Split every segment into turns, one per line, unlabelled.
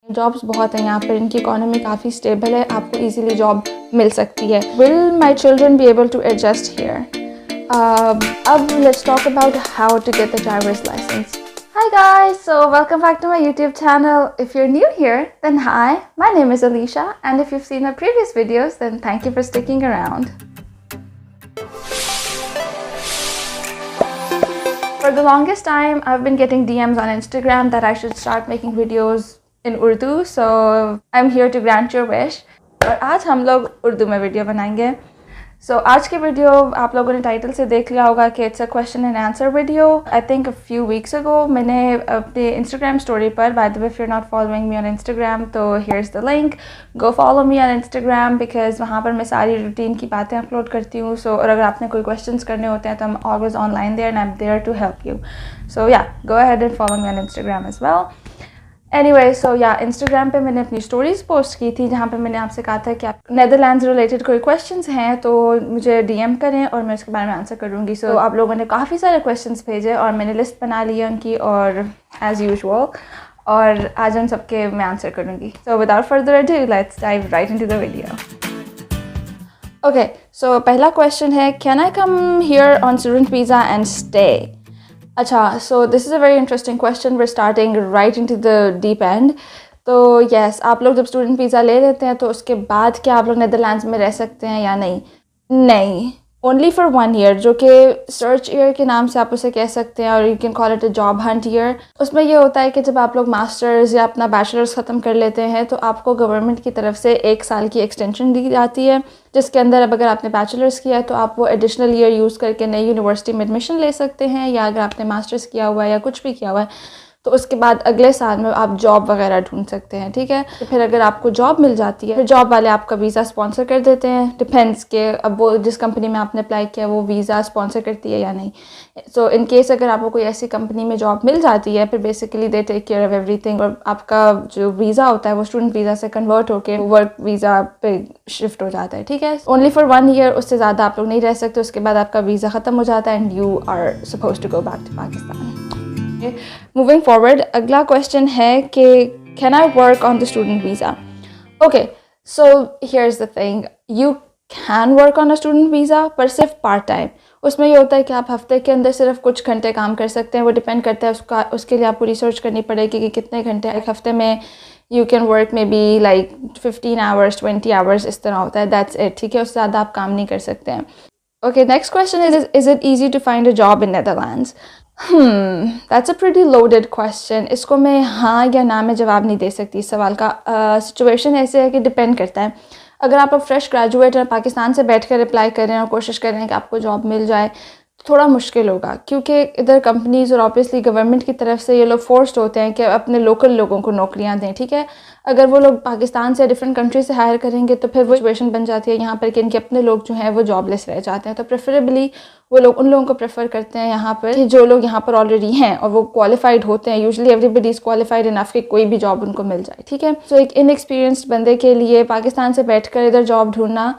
Jobs बहुत हैं यहाँ पर, इनकी इकोनॉमी काफ़ी स्टेबल है, आपको इजीली जॉब मिल सकती है. Will my children be able to adjust here? अब let's talk about how to get the driver's licence. Hi guys, so welcome back to my YouTube channel. If you're new here, then hi, my name is Alicia, and if you've seen my previous videos, then thank you for sticking around. For the longest time, I've been getting DMs on Instagram that I should start making videos in Urdu, so I'm here to grant your wish. और आज हम लोग उर्दू में video बनाएंगे. So आज की video आप लोगों ने टाइटल से देख लिया होगा कि it's a question and answer video. I think a few weeks ago मैंने अपने इंस्टाग्राम स्टोरी पर, by the way if you are not following me on Instagram तो here is the link, go follow me on Instagram because वहाँ पर मैं सारी routine की बातें अपलोड करती हूँ. सो और अगर आपने कोई क्वेश्चंस करने होते हैं तो I am always online there and I am there to help you. So yeah go ahead and follow me on Instagram as well. Anyway, so yeah Instagram पे मैंने अपनी स्टोरीज़ पोस्ट की थी जहाँ पे मैंने आपसे कहा था कि आप नेदरलैंड्स रिलेटेड कोई क्वेश्चंस हैं तो मुझे डीएम करें और मैं उसके बारे में आंसर करूँगी. सो आप लोगों ने काफ़ी सारे क्वेश्चंस भेजे और मैंने लिस्ट बना ली है उनकी, और एज़ यूजुअल और आज उन सबके मैं आंसर करूँगी. So without further ado let's dive right into the video. Okay, so पहला क्वेश्चन है, can I come here on student visa and stay? अच्छा, so this is a very interesting question. We are starting right into the deep end. तो yes, आप लोग जब student visa ले लेते हैं तो उसके बाद क्या आप लोग नेदरलैंड्स में रह सकते हैं या नहीं? नहीं, ओनली फॉर 1 ईयर, जो कि सर्च ईयर के नाम से आप उसे कह सकते हैं, और you can call it a job Hunt year. उसमें ये होता है कि जब आप लोग मास्टर्स या अपना बैचलर्स ख़त्म कर लेते हैं तो आपको गवर्नमेंट की तरफ से 1 साल की एक्सटेंशन दी जाती है, जिसके अंदर अब अगर आपने बैचलर्स किया है तो आप वो एडिशनल ईयर यूज़ करके नई यूनिवर्सिटी में एडमिशन ले सकते हैं, या अगर आपने मास्टर्स किया हुआ है या कुछ भी किया हुआ है तो उसके बाद अगले साल में आप जॉब वगैरह ढूंढ सकते हैं. ठीक है, तो फिर अगर आपको जॉब मिल जाती है फिर जॉब वाले आपका वीज़ा स्पॉन्सर कर देते हैं. डिपेंड्स के अब वो जिस कंपनी में आपने अप्लाई किया वो वीज़ा स्पॉन्सर करती है या नहीं. सो इन केस अगर आपको कोई ऐसी कंपनी में जॉब मिल जाती है फिर basically they take care of everything, और आपका जो वीज़ा होता है वो स्टूडेंट वीज़ा से कन्वर्ट होकर वर्क वीज़ा पे शिफ्ट हो जाता है. ठीक है, ओनली फॉर 1 ईयर, उससे ज़्यादा आप लोग नहीं रह सकते. उसके बाद आपका वीज़ा ख़त्म हो जाता है and you are suppose to go back to Pakistan. Moving forward, अगला क्वेश्चन है कि can I work on the student visa? Okay, so here is the thing, you can work on a student visa पर सिर्फ part time. उसमें ये होता है कि आप हफ्ते के अंदर सिर्फ कुछ घंटे काम कर सकते हैं. वो डिपेंड करता है उसके लिए आपको रिसर्च करनी पड़ेगी कि कितने घंटे एक हफ्ते में you can work. May be like 15 hours 20 hours इस तरह होता है. That's it. ठीक है, उससे ज़्यादा आप काम नहीं कर सकते हैं. Okay, next question is it easy to find a job in Netherlands? That's a pretty loaded question. इसको मैं हाँ या ना में जवाब नहीं दे सकती. इस सवाल का सिचुएशन ऐसे है कि डिपेंड करता है. अगर आप अब फ्रेश ग्रेजुएट हैं, पाकिस्तान से बैठ कर अप्लाई कर रहे हैं और कोशिश कर रहे हैं कि आपको जॉब मिल जाए, थोड़ा मुश्किल होगा क्योंकि इधर कंपनीज़ और ऑब्वियसली गवर्नमेंट की तरफ से ये लोग फोर्स्ड होते हैं कि अपने लोकल लोगों को नौकरियां दें. ठीक है, अगर वो लोग पाकिस्तान से डिफरेंट कंट्री से हायर करेंगे तो फिर वो सिचुएशन बन जाती है यहाँ पर कि इनके अपने लोग जो हैं वो जॉबलेस रह जाते हैं. तो प्रेफरेबली वो लोग उन लोगों को प्रेफर करते हैं यहाँ पर कि जो लोग यहाँ पर ऑलरेडी हैं और वो क्वालिफाइड होते हैं. Usually everybody is qualified enough कि कोई भी जॉब उनको मिल जाए. ठीक है, सो एक इनएक्सपीरियंस्ड बंदे के लिए पाकिस्तान से बैठ कर इधर जॉब ढूंढना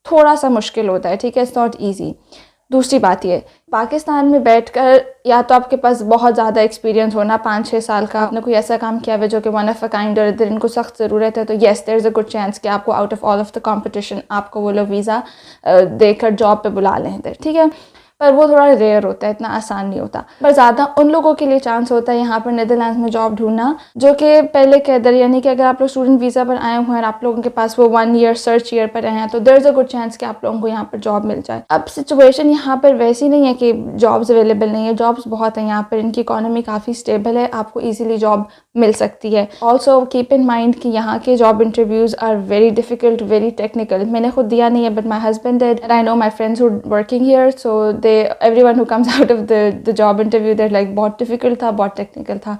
थोड़ा सा मुश्किल होता है. ठीक है, इट्स नॉट ईजी. दूसरी बात ये, पाकिस्तान में बैठकर या तो आपके पास बहुत ज़्यादा एक्सपीरियंस होना, 5-6 साल का, आपने कोई ऐसा काम किया हुआ जो कि वन ऑफ अ काइंड और इधर इनको सख्त ज़रूरत है, तो yes there is a good chance कि आपको out of all of the competition आपको वो लोग वीज़ा देकर जॉब पे बुला लें इधर. ठीक है, पर वो थोड़ा रेयर होता है, इतना आसान नहीं होता. पर ज़्यादा उन लोगों के लिए चांस होता है यहाँ पर नेदरलैंड्स में जॉब ढूंढना जो कि पहले के इधर, यानी कि अगर आप लोग स्टूडेंट वीज़ा पर आए हुए हैं और आप लोगों के पास वो 1 ईयर सर्च ईयर पर हैं तो there is a good chance कि आप लोगों को यहाँ पर जॉब मिल जाए. अब सिचुएशन यहाँ पर वैसी नहीं है कि जॉब्स अवेलेबल नहीं है. जॉब्स बहुत हैं यहाँ पर, इनकी इकोनॉमी काफ़ी स्टेबल है, आपको ईजिली जॉब मिल सकती है. ऑल्सो कीप इन माइंड कि यहाँ के job interviews are very difficult, very technical. मैंने खुद दिया नहीं है but my husband did and I know my friends who working here, so they everyone who comes out of the job interview they're like बहुत difficult था, बहुत technical था.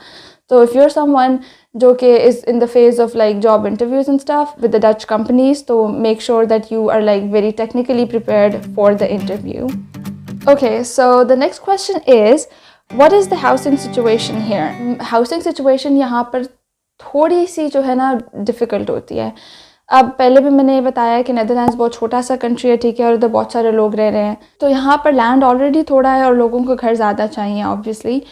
So if you're someone जो कि is in the phase of like job interviews and stuff with the Dutch companies, so make sure that you are like very technically prepared for the interview. Okay, so the next question is, what is the housing situation here? Housing situation यहाँ पर थोड़ी सी जो है ना difficult होती है. अब पहले भी मैंने ये बताया कि नेदरलैंड्स बहुत छोटा सा कंट्री है. ठीक है, और उधर बहुत सारे लोग रह रहे हैं, तो यहाँ पर लैंड ऑलरेडी थोड़ा है और लोगों को घर ज़्यादा चाहिए ऑब्वियसली.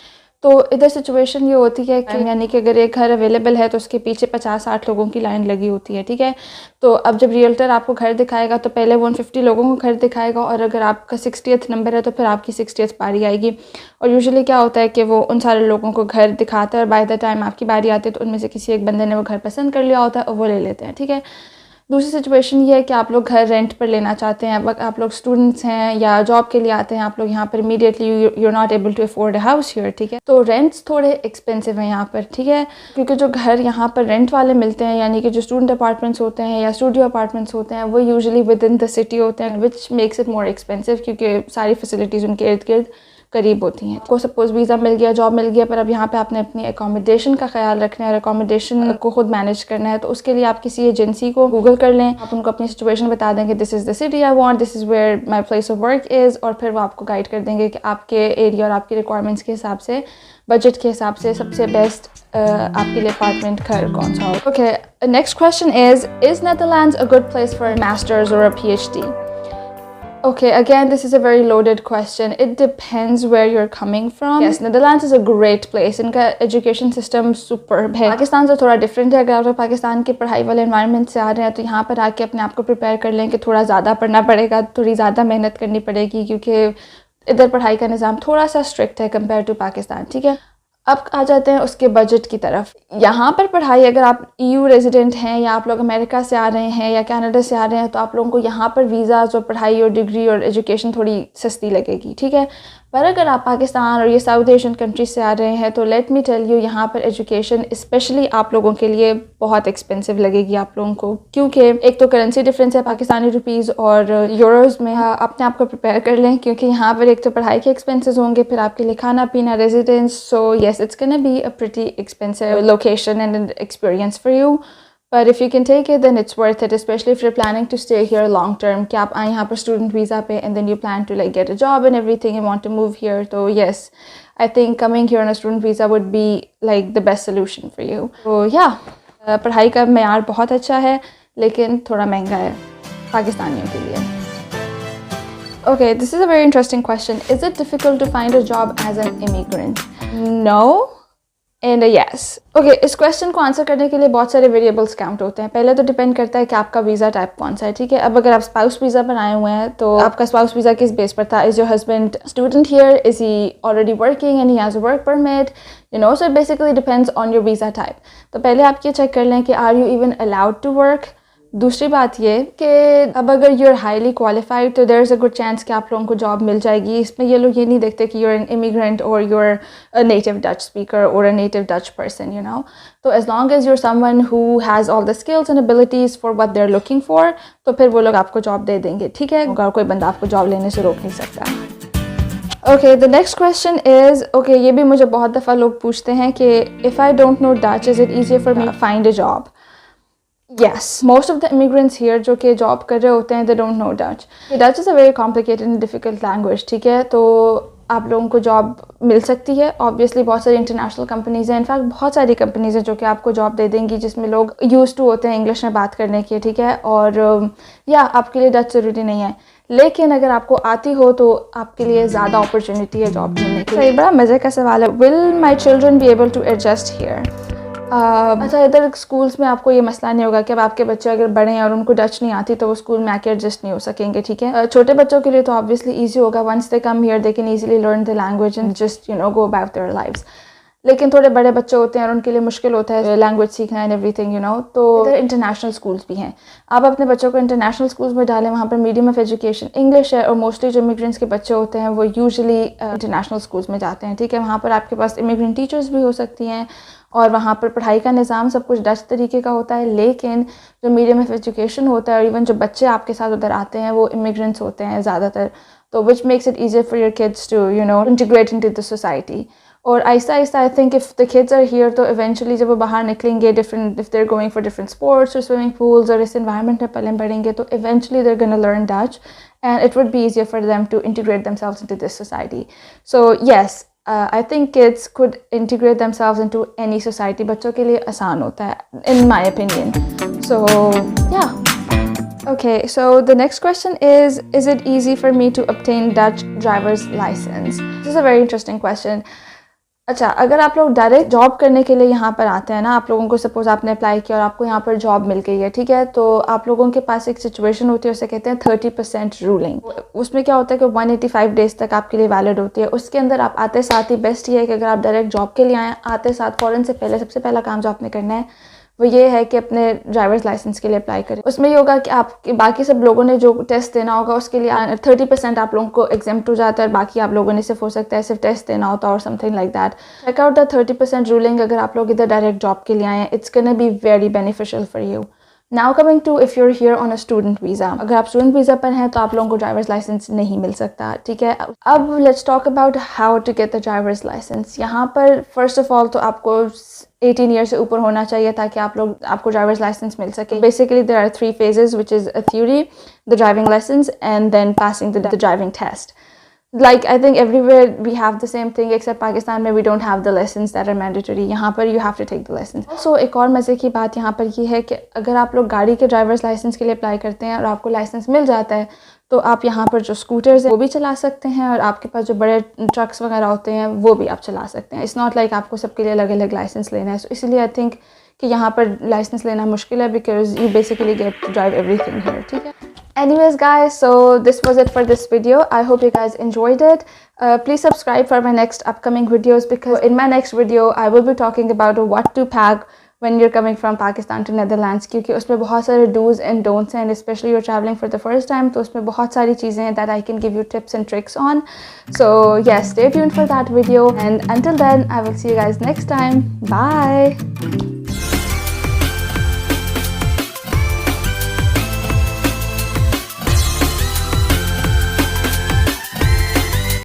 तो इधर सिचुएशन ये होती है कि यानी कि अगर एक घर अवेलेबल है तो उसके पीछे 50-60 लोगों की लाइन लगी होती है, ठीक है। तो अब जब रियल्टर आपको घर दिखाएगा तो पहले 150 लोगों को घर दिखाएगा, और अगर आपका 60th नंबर है तो फिर आपकी 60th बारी आएगी। और यूजुअली क्या होता है कि वो उन सारे लोगों को घर दिखाता है, और बाय द टाइम आपकी बारी आती है तो उनमें से किसी एक बंदे ने वो घर पसंद कर लिया होता है और वो ले लेते हैं, ठीक है। दूसरी सिचुएशन ये है कि आप लोग घर रेंट पर लेना चाहते हैं, आप लोग स्टूडेंट्स हैं या जॉब के लिए आते हैं, आप लोग यहाँ पर immediately you are not able to afford a house here, ठीक है। तो रेंट्स थोड़े एक्सपेंसिव हैं यहाँ पर, ठीक है, क्योंकि जो घर यहाँ पर रेंट वाले मिलते हैं यानी कि जो स्टूडेंट अपार्टमेंट्स होते हैं या स्टूडियो अपार्टमेंट्स होते हैं वो usually with in the city होते हैं, विच मेक्स इट मोर एक्सपेंसिव क्योंकि सारी फैसिलिटीज़ उनके इर्द गिर्द करीब होती हैं। आपको सपोज़ वीज़ा मिल गया, जॉब मिल गया, पर अब यहाँ पे आपने अपनी अकोमोडेशन का ख्याल रखना है और अकोमोडेशन को खुद मैनेज करना है, तो उसके लिए आप किसी एजेंसी को गूगल कर लें, आप उनको अपनी सिचुएशन बता देंगे, this is the city I want, this is where my place of work is, और फिर वो आपको गाइड कर देंगे कि आपके एरिया और आपकी रिक्वायरमेंट्स के हिसाब से, बजट के हिसाब से सबसे बेस्ट आपके लिए अपार्टमेंट घर कौन सा हो। Okay, next question is Netherlands a good place for masters और अ PhD? Okay, again, this is a very loaded question. It depends where you're coming from. Yes, Netherlands is a great place. इनका education system superb है। पाकिस्तान से थोड़ा different है। अगर आप पाकिस्तान के पढ़ाई वाले environment से आ रहे हैं तो यहाँ पर आके अपने आप को prepare कर लें कि थोड़ा ज़्यादा पढ़ना पड़ेगा, थोड़ी ज़्यादा मेहनत करनी पड़ेगी, क्योंकि इधर पढ़ाई का निज़ाम थोड़ा सा strict है compared to पाकिस्तान, ठीक है। अब आ जाते हैं उसके बजट की तरफ। यहाँ पर पढ़ाई, अगर आप EU रेजिडेंट हैं या आप लोग अमेरिका से आ रहे हैं या कनाडा से आ रहे हैं तो आप लोगों को यहाँ पर वीज़ाज़ और पढ़ाई और डिग्री और एजुकेशन थोड़ी सस्ती लगेगी, ठीक है। पर अगर आप पाकिस्तान और ये साउथ एशियन कंट्रीज से आ रहे हैं तो लेट मी टेल यू, यहाँ पर एजुकेशन स्पेशली आप लोगों के लिए बहुत एक्सपेंसिव लगेगी आप लोगों को, क्योंकि एक तो करेंसी डिफरेंस है पाकिस्तानी रुपीज़ और यूरोज़ में। अपने आप को प्रिपेयर कर लें क्योंकि यहाँ पर एक तो पढ़ाई के एक्सपेंसेस होंगे, फिर आपके लिए खाना पीना, residence, so yes it's gonna be a pretty expensive location and an experience for you. But if you can take it, then it's worth it, especially if you're planning to stay here long term. कि आप आए यहाँ पर student visa पे and then you plan to like get a job and everything and want to move here. So yes, I think coming here on a student visa would be like the best solution for you. So yeah, पढ़ाई का मेयार बहुत अच्छा है लेकिन थोड़ा महंगा है पाकिस्तानियों के लिए. Okay, this is a very interesting question. Is it difficult to find a job as an immigrant? No. And yes. Okay, इस क्वेश्चन को आंसर करने के लिए बहुत सारे वेरिएबल्स काउंट होते हैं। पहले तो डिपेंड करता है कि आपका वीज़ा टाइप कौन सा है, ठीक है। अब अगर आप स्पाउस वीज़ा पर आए हुए हैं तो आपका स्पाउस वीज़ा किस बेस पर था? Is your husband student here, is he already working and he has a work permit, you know, so it basically depends on your visa type. तो पहले आप ये चेक कर लें कि are you even allowed to work. दूसरी बात ये कि अब अगर यूर हाईली क्वालिफाइड तो there is a good chance कि आप लोगों को जॉब मिल जाएगी। इसमें ये लोग ये नहीं देखते कि यूर एन इमिग्रेंट और you're a native Dutch speaker और a native Dutch person, you know. तो as long as you're someone who has all the skills and abilities for what they are looking for, तो फिर वो लोग आपको job दे देंगे, ठीक है। अगर कोई बंदा आपको जॉब लेने से रोक नहीं सकता। Okay, the next question is, okay, ये भी मुझे बहुत दफ़ा लोग पूछते हैं कि if I don't know Dutch is it easier for me to find a job? Yes, most of the immigrants here जो कि जॉब कर रहे होते हैं they don't know Dutch. Dutch is a very complicated and difficult language, ठीक है। तो आप लोगों को जॉब मिल सकती है, ऑब्वियसली बहुत सारी इंटरनेशनल कंपनीज़ हैं, इनफैक्ट बहुत सारी कंपनीज़ हैं जो कि आपको जॉब दे देंगी जिसमें लोग यूज़ टू होते हैं इंग्लिश में बात करने के, ठीक है। और या आपके लिए डच ज़रूरी नहीं है, लेकिन अगर आपको आती हो तो आपके लिए ज़्यादा अपॉर्चुनिटी है जॉब मिलने की। एक बड़ा मज़े का सवाल है, will my children be able to adjust here? अच्छा, इधर स्कूल्स में आपको ये मसला नहीं होगा कि अब आपके बच्चे अगर बड़े हैं और उनको डच नहीं आती तो वो स्कूल में आके एडजस्ट नहीं हो सकेंगे, ठीक है। छोटे बच्चों के लिए तो ऑब्वियसली ईजी होगा, once they come here they can easily learn the language and just, you know, go about their lives. लेकिन थोड़े बड़े बच्चे होते हैं और उनके लिए मुश्किल होता है लैंग्वेज सीखना एंड एवरीथिंग, यू नो। तो इधर इंटरनेशनल स्कूल्स भी हैं, आप अपने बच्चों को इंटरनेशनल स्कूल्स में डालें, वहाँ पर मीडियम ऑफ एजुकेशन इंग्लिश है और मोस्टली जो इमिग्रेंट्स के बच्चे होते हैं वो यूजुअली इंटरनेशनल स्कूल्स में जाते हैं, ठीक है। वहाँ पर आपके पास इमिग्रेंट टीचर्स भी हो सकती हैं और वहाँ पर पढ़ाई का निज़ाम सब कुछ डच तरीके का होता है, लेकिन जो मीडियम ऑफ एजुकेशन होता है और इवन जो बच्चे आपके साथ उधर आते हैं वो इमिग्रेंट्स होते हैं ज़्यादातर, तो which makes it easier for your kids to, you know, integrate into the society. और आहिस्ता आहिस्ता I think if the kids are here तो इवेंचुअली जब वो बाहर निकलेंगे, different, if they are going for different sports और स्विमिंग पूल्स और इस एनवायरनमेंट में पले बढ़ेंगे तो eventually they are gonna learn Dutch and it would be easier for them to integrate themselves into this society. So yes, I think kids could integrate themselves into any society. बच्चों के लिए आसान होता है, in my opinion. So yeah. Okay, so the next question is it easy for me to obtain Dutch driver's license? This is a very interesting question. अच्छा, अगर आप लोग डायरेक्ट जॉब करने के लिए यहाँ पर आते हैं ना, आप लोगों को सपोज आपने अप्लाई किया और आपको यहाँ पर जॉब मिल गई है, ठीक है, तो आप लोगों के पास एक सिचुएशन होती है, उसे कहते हैं 30% रूलिंग। उसमें क्या होता है कि 185 डेज तक आपके लिए वैलिड होती है। उसके अंदर आप आते साथ ही बेस्ट ये है कि अगर आप डायरेक्ट जॉब के लिए आए, आते साथ फ़ौरन से पहले सबसे पहला काम जो आपने करना है वो ये है कि अपने ड्राइवर्स लाइसेंस के लिए अप्लाई करें। उसमें ये होगा कि आप बाकी सब लोगों ने जो टेस्ट देना होगा उसके लिए 30% आप लोगों को एग्जेम्प्ट हो जाता है, और बाकी आप लोगों ने सिर्फ हो सकता है सिर्फ टेस्ट देना होता है और something like that. Check out the 30% ruling अगर आप लोग इधर डायरेक्ट जॉब के लिए आए हैं, it's gonna be very beneficial for you. Now coming to if you're here on a student visa, अगर आप स्टूडेंट वीज़ा पर हैं तो आप लोगों को ड्राइवर्स लाइसेंस नहीं मिल सकता, ठीक है। अब let's talk about how to get the driver's license. यहाँ पर फर्स्ट ऑफ ऑल तो आपको 18 ईयर से ऊपर होना चाहिए ताकि आपको ड्राइवर्स लाइसेंस मिल सके। Basically there are 3 phases, which is a theory, the driving license, and then passing the driving test. Like I think everywhere we have the same thing except Pakistan में we don't have the lessons that are mandatory. यहाँ पर you have to take the lessons. So एक और मज़े की बात यहाँ पर ये है कि अगर आप लोग गाड़ी के ड्राइवर्स लाइसेंस के लिए अप्लाई करते हैं और आपको लाइसेंस मिल जाता है तो आप यहाँ पर जो स्कूटर्स हैं वो भी चला सकते हैं, और आपके पास जो बड़े ट्रक्स वगैरह होते हैं वो भी आप चला सकते हैं। इट्स नॉट लाइक आपको सबके लिए अलग अलग लाइसेंस लेना है। सो इसलिए आई थिंक कि यहाँ पर लाइसेंस लेना मुश्किल है, because you basically get to drive everything here, ठीक है। Anyways guys, so this was it for this video. I hope you guys enjoyed it. Please subscribe for my next upcoming videos, because in my next video I will be talking about what to pack when you're coming from Pakistan to Netherlands, क्योंकि उसमें बहुत सारे do's and don'ts हैं, and especially you're traveling for the first time, तो उसमें बहुत सारी चीज़ें हैं that I can give you tips and tricks on. So yes, stay tuned for that video, and until then I will see you guys next time. Bye.